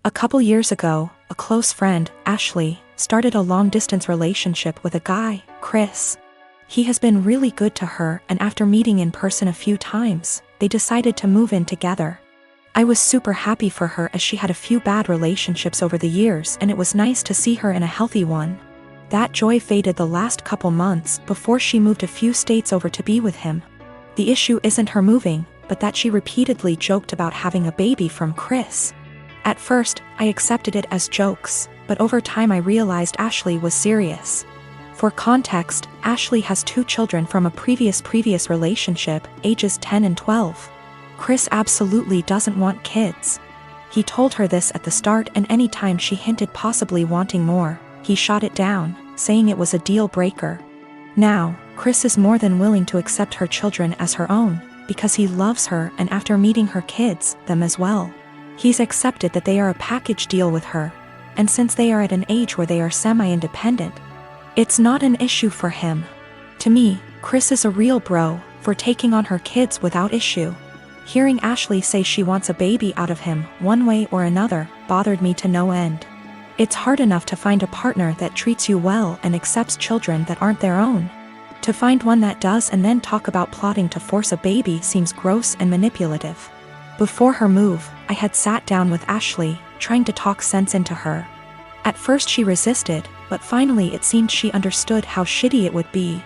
A couple years ago, a close friend, Ashley, started a long-distance relationship with a guy, Chris. He has been really good to her, and after meeting in person a few times, they decided to move in together. I was super happy for her as she had a few bad relationships over the years and it was nice to see her in a healthy one. That joy faded the last couple months before she moved a few states over to be with him. The issue isn't her moving, but that she repeatedly joked about having a baby from Chris. At first, I accepted it as jokes, but over time I realized Ashley was serious. For context, Ashley has 2 children from a previous relationship, ages 10 and 12. Chris absolutely doesn't want kids. He told her this at the start, and any time she hinted possibly wanting more, he shot it down, saying it was a deal breaker. Now, Chris is more than willing to accept her children as her own, because he loves her, and after meeting her kids, them as well. He's accepted that they are a package deal with her, and since they are at an age where they are semi-independent, it's not an issue for him. To me, Chris is a real bro for taking on her kids without issue. Hearing Ashley say she wants a baby out of him, one way or another, bothered me to no end. It's hard enough to find a partner that treats you well and accepts children that aren't their own. To find one that does and then talk about plotting to force a baby seems gross and manipulative. Before her move, I had sat down with Ashley, trying to talk sense into her. At first she resisted, but finally it seemed she understood how shitty it would be.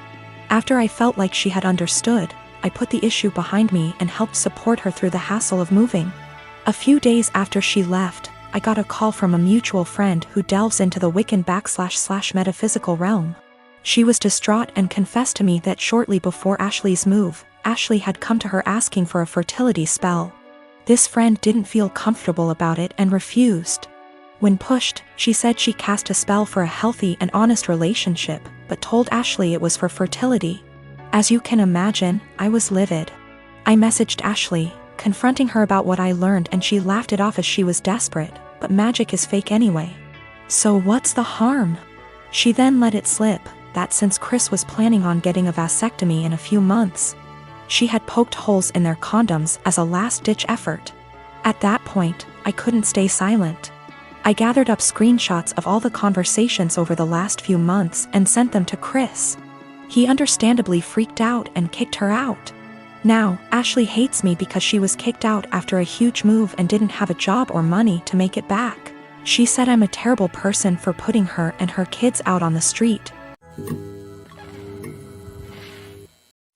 After I felt like she had understood, I put the issue behind me and helped support her through the hassle of moving. A few days after she left, I got a call from a mutual friend who delves into the Wiccan / metaphysical realm. She was distraught and confessed to me that shortly before Ashley's move, Ashley had come to her asking for a fertility spell. This friend didn't feel comfortable about it and refused. When pushed, she said she cast a spell for a healthy and honest relationship, but told Ashley it was for fertility. As you can imagine, I was livid. I messaged Ashley, confronting her about what I learned, and she laughed it off as she was desperate, but magic is fake anyway. So what's the harm? She then let it slip that since Chris was planning on getting a vasectomy in a few months, she had poked holes in their condoms as a last-ditch effort. At that point, I couldn't stay silent. I gathered up screenshots of all the conversations over the last few months and sent them to Chris. He understandably freaked out and kicked her out. Now, Ashley hates me because she was kicked out after a huge move and didn't have a job or money to make it back. She said I'm a terrible person for putting her and her kids out on the street.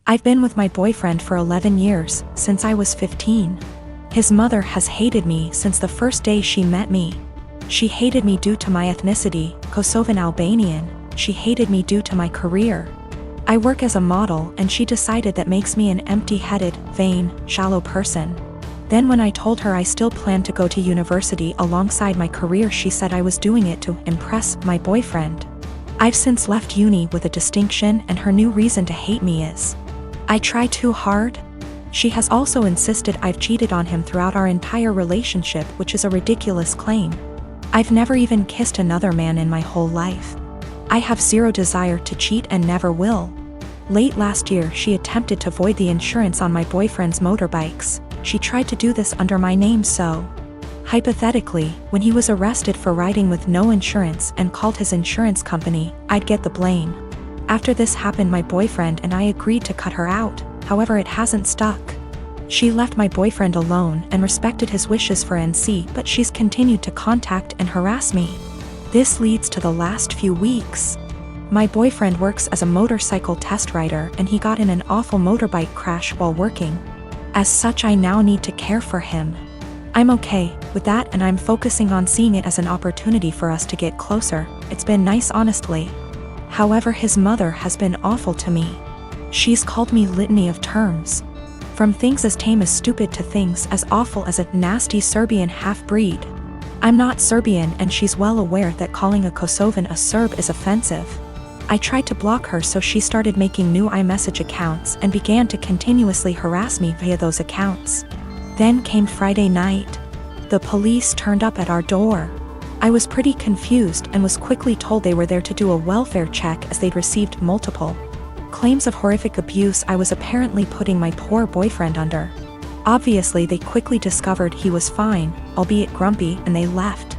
I've been with my boyfriend for 11 years, since I was 15. His mother has hated me since the first day she met me. She hated me due to my ethnicity, Kosovan Albanian. She hated me due to my career. I work as a model, and she decided that makes me an empty-headed, vain, shallow person. Then when I told her I still planned to go to university alongside my career, she said I was doing it to impress my boyfriend. I've since left uni with a distinction, and her new reason to hate me is I try too hard. She has also insisted I've cheated on him throughout our entire relationship, which is a ridiculous claim. I've never even kissed another man in my whole life. I have zero desire to cheat and never will. Late last year, she attempted to void the insurance on my boyfriend's motorbikes. She tried to do this under my name, so hypothetically, when he was arrested for riding with no insurance and called his insurance company, I'd get the blame. After this happened, my boyfriend and I agreed to cut her out, however it hasn't stuck. She left my boyfriend alone and respected his wishes for NC, but she's continued to contact and harass me. This leads to the last few weeks. My boyfriend works as a motorcycle test rider, and he got in an awful motorbike crash while working. As such, I now need to care for him. I'm okay with that, and I'm focusing on seeing it as an opportunity for us to get closer. It's been nice, honestly. However, his mother has been awful to me. She's called me litany of terms. From things as tame as stupid to things as awful as a nasty Serbian half-breed. I'm not Serbian, and she's well aware that calling a Kosovan a Serb is offensive. I tried to block her, so she started making new iMessage accounts and began to continuously harass me via those accounts. Then came Friday night. The police turned up at our door. I was pretty confused and was quickly told they were there to do a welfare check as they'd received multiple claims of horrific abuse I was apparently putting my poor boyfriend under. Obviously, they quickly discovered he was fine, albeit grumpy, and they left.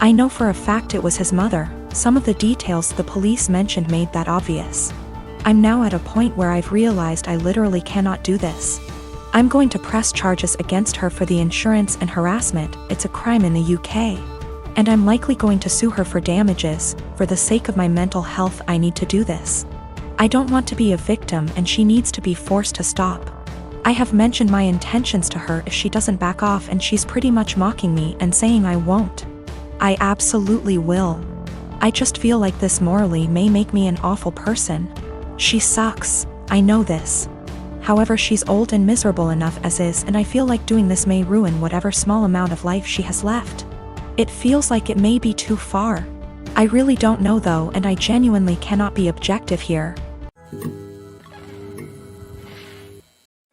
I know for a fact it was his mother. Some of the details the police mentioned made that obvious. I'm now at a point where I've realized I literally cannot do this. I'm going to press charges against her for the insurance and harassment. It's a crime in the UK. And I'm likely going to sue her for damages. For the sake of my mental health, I need to do this. I don't want to be a victim, and she needs to be forced to stop. I have mentioned my intentions to her if she doesn't back off, and she's pretty much mocking me and saying I won't. I absolutely will. I just feel like this morally may make me an awful person. She sucks, I know this. However, she's old and miserable enough as is, and I feel like doing this may ruin whatever small amount of life she has left. It feels like it may be too far. I really don't know though, and I genuinely cannot be objective here.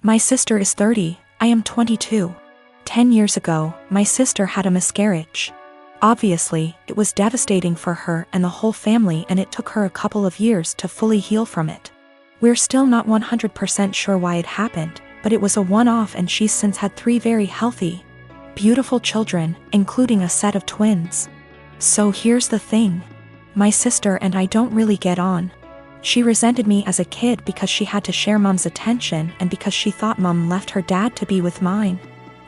My sister is 30, I am 22. 10 years ago, my sister had a miscarriage. Obviously, it was devastating for her and the whole family, and it took her a couple of years to fully heal from it. We're still not 100% sure why it happened, but it was a one-off, and she's since had 3 very healthy, beautiful children, including a set of twins. So here's the thing. My sister and I don't really get on. She resented me as a kid because she had to share Mom's attention, and because she thought Mom left her dad to be with mine.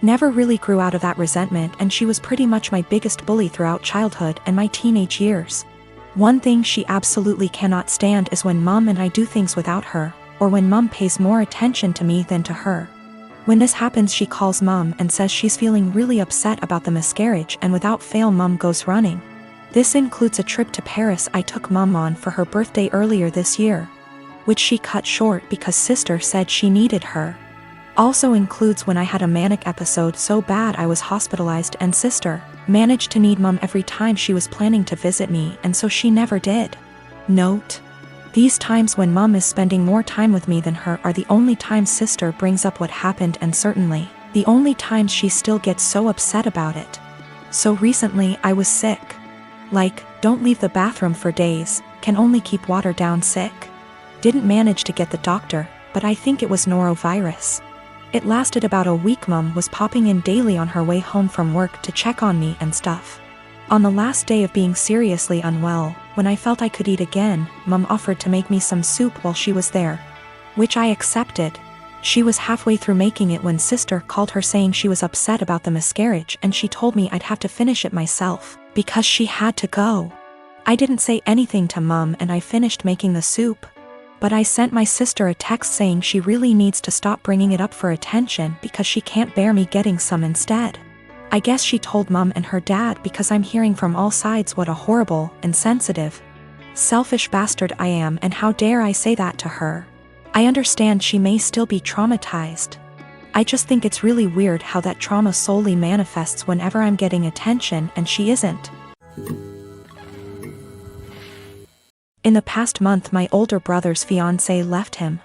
Never really grew out of that resentment, and she was pretty much my biggest bully throughout childhood and my teenage years. One thing she absolutely cannot stand is when Mom and I do things without her, or when Mom pays more attention to me than to her. When this happens, she calls Mom and says she's feeling really upset about the miscarriage, and without fail Mom goes running. This includes a trip to Paris I took Mom on for her birthday earlier this year, which she cut short because sister said she needed her. Also includes when I had a manic episode so bad I was hospitalized, and sister managed to need Mom every time she was planning to visit me, and so she never did. Note: these times when Mom is spending more time with me than her are the only times sister brings up what happened, and certainly the only times she still gets so upset about it. So recently I was sick. Like, don't leave the bathroom for days, can only keep water down sick. Didn't manage to get the doctor, but I think it was norovirus. It lasted about a week. Mom was popping in daily on her way home from work to check on me and stuff. On the last day of being seriously unwell, when I felt I could eat again, Mom offered to make me some soup while she was there, which I accepted. She was halfway through making it when sister called her saying she was upset about the miscarriage, and she told me I'd have to finish it myself, because she had to go. I didn't say anything to Mom, and I finished making the soup. But I sent my sister a text saying she really needs to stop bringing it up for attention because she can't bear me getting some instead. I guess she told Mom and her dad because I'm hearing from all sides what a horrible, insensitive, selfish bastard I am, and how dare I say that to her. I understand she may still be traumatized. I just think it's really weird how that trauma solely manifests whenever I'm getting attention and she isn't. In the past month, my older brother's fiancée left him.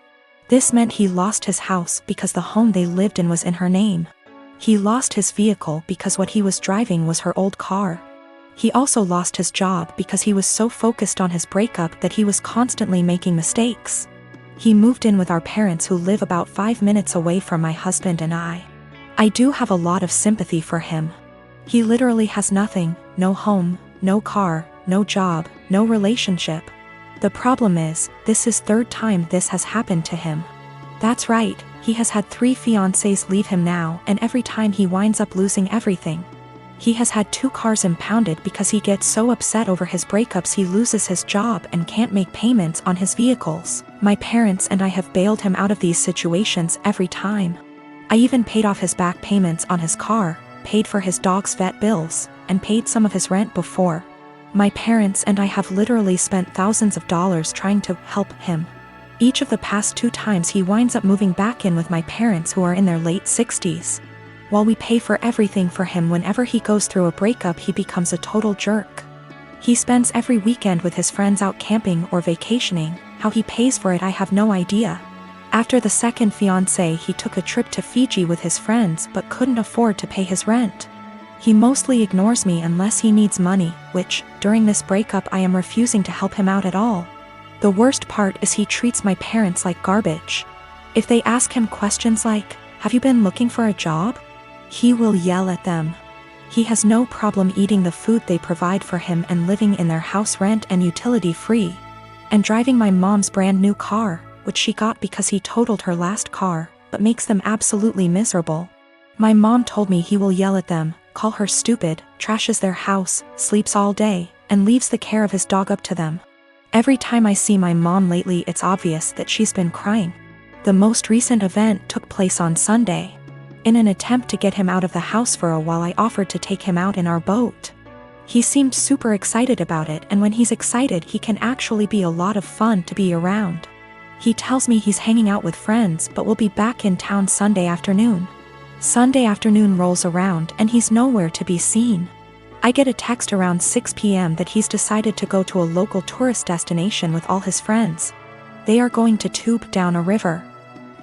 This meant he lost his house because the home they lived in was in her name. He lost his vehicle because what he was driving was her old car. He also lost his job because he was so focused on his breakup that he was constantly making mistakes. He moved in with our parents, who live about 5 minutes away from my husband and I. I do have a lot of sympathy for him. He literally has nothing, no home, no car, no job, no relationship. The problem is, this is 3rd time this has happened to him. That's right, he has had 3 fiancées leave him now, and every time he winds up losing everything. He has had 2 cars impounded because he gets so upset over his breakups he loses his job and can't make payments on his vehicles. My parents and I have bailed him out of these situations every time. I even paid off his back payments on his car, paid for his dog's vet bills, and paid some of his rent before. My parents and I have literally spent thousands of dollars trying to help him. Each of the past 2 times he winds up moving back in with my parents, who are in their late 60s. While we pay for everything for him, whenever he goes through a breakup he becomes a total jerk. He spends every weekend with his friends out camping or vacationing. How he pays for it I have no idea. After the 2nd fiancé, he took a trip to Fiji with his friends but couldn't afford to pay his rent. He mostly ignores me unless he needs money, which, during this breakup, I am refusing to help him out at all. The worst part is he treats my parents like garbage. If they ask him questions like, "Have you been looking for a job?" he will yell at them. He has no problem eating the food they provide for him and living in their house rent and utility free. And driving my mom's brand new car, which she got because he totaled her last car, but makes them absolutely miserable. My mom told me he will yell at them, call her stupid, trashes their house, sleeps all day, and leaves the care of his dog up to them. Every time I see my mom lately, it's obvious that she's been crying. The most recent event took place on Sunday. In an attempt to get him out of the house for a while, I offered to take him out in our boat. He seemed super excited about it, and when he's excited, he can actually be a lot of fun to be around. He tells me he's hanging out with friends but will be back in town Sunday afternoon. Sunday afternoon rolls around and he's nowhere to be seen. I get a text around 6 p.m. that he's decided to go to a local tourist destination with all his friends. They are going to tube down a river.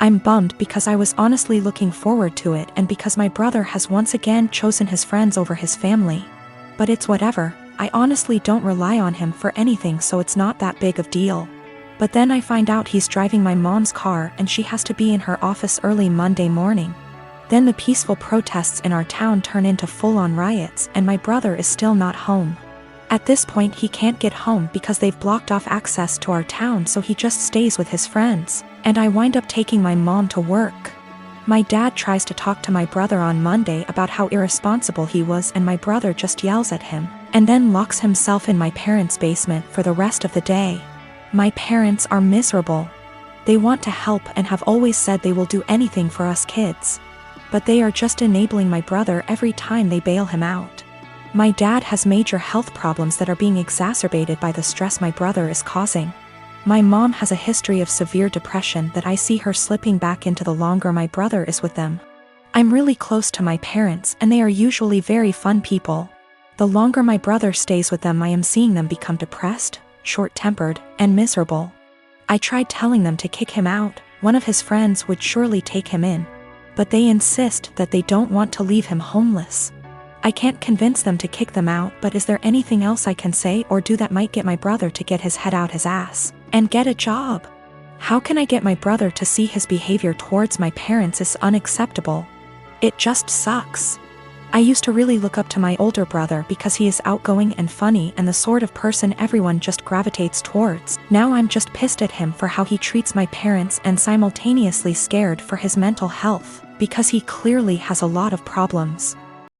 I'm bummed because I was honestly looking forward to it and because my brother has once again chosen his friends over his family. But it's whatever, I honestly don't rely on him for anything, so it's not that big of deal. But then I find out he's driving my mom's car and she has to be in her office early Monday morning. Then the peaceful protests in our town turn into full-on riots and my brother is still not home. At this point he can't get home because they've blocked off access to our town, so he just stays with his friends, and I wind up taking my mom to work. My dad tries to talk to my brother on Monday about how irresponsible he was, and my brother just yells at him, and then locks himself in my parents' basement for the rest of the day. My parents are miserable. They want to help and have always said they will do anything for us kids. But they are just enabling my brother every time they bail him out. My dad has major health problems that are being exacerbated by the stress my brother is causing. My mom has a history of severe depression that I see her slipping back into the longer my brother is with them. I'm really close to my parents and they are usually very fun people. The longer my brother stays with them, I am seeing them become depressed, short-tempered, and miserable. I tried telling them to kick him out, one of his friends would surely take him in. But they insist that they don't want to leave him homeless. I can't convince them to kick them out, but is there anything else I can say or do that might get my brother to get his head out his ass and get a job? How can I get my brother to see his behavior towards my parents is unacceptable? It just sucks. I used to really look up to my older brother because he is outgoing and funny and the sort of person everyone just gravitates towards. Now I'm just pissed at him for how he treats my parents and simultaneously scared for his mental health, because he clearly has a lot of problems.